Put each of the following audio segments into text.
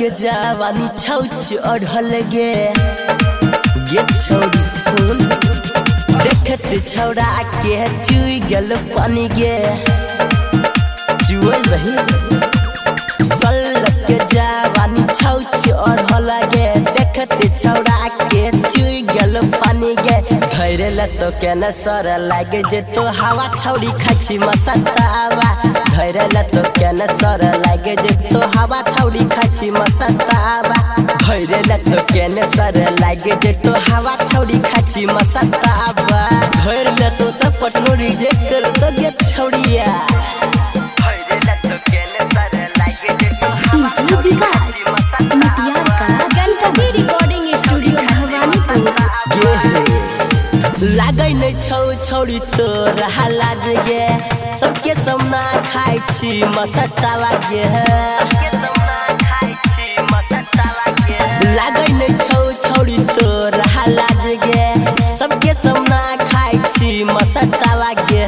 के जवानी छौच अढ़ल गे छौरी सुन देखत छौड़ा के चुई गेल पानी गे चुई रही के जवानी छौच अढ़ल गे देखत छौड़ा के चुई गेल पानी गे धैरेला तो केना सर लागे जे तो हवा छौड़ी खाची मसतावा धैरेला तो केना सर लागे जे तो हवा छौड़ी खाची मसतावा धैरेला तो केना सर लागे जे तो हवा छौड़ी खाची मसतावा धैरेला तो पटनो रिजेक्ट कर तो गे छौड़िया धैरेला तो केना सर लागे जे तो हवा छौड़ी खाची मसतावा गणपति रिकॉर्डिंग स्टूडियो भवानीपुर लागै नै छौड़ी तोर लाज गे सबके सामना खाइ छी मसतावा गे लागै नै छौड़ी तोर लाज गे सबके सामना खाइ छी मसतावा गे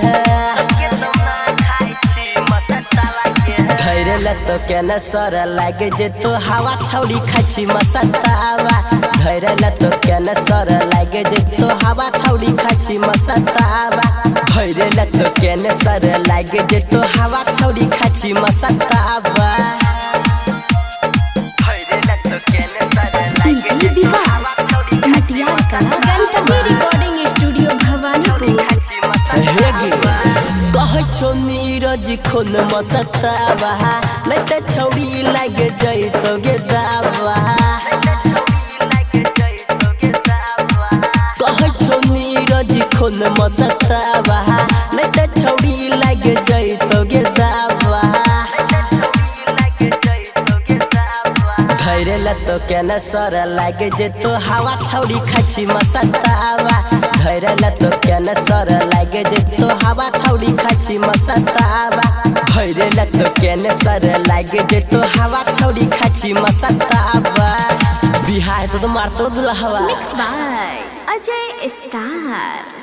धैरेला तो केना सर लागे जे तो हवा छौड़ी खाची मसतावा धैरेला तो केना सर लागे जे तो हवा छौड़ी खाची मसतावा धैरेला तो केना सर लागे जे तो हवा छौड़ी खाची मसतावा धैरेला तो केना सर लागे जे तो हवा छौड़ी खाची गणपति रिकॉर्डिंग स्टूडियो भवानीपुर कहै छौ नीरज खोन मसतावा नै त छौड़ी लागे जइतो गे दावा कहै छौ नीरज खोन मसतावा नै त छौड़ी लागे जइतो गे दावा धैरेला तो केना सर लागे जे तो हवा छौड़ी खाची मसतावा धैरेला तो केना सर लागे जे तो हवा छौड़ी खाची मसतावा धैरेला तो केना सर लागे जे तो हवा छौड़ी खाची मसतावा बिहार तो मारतो दुल्हवा मिक्स बाय अजय स्टार।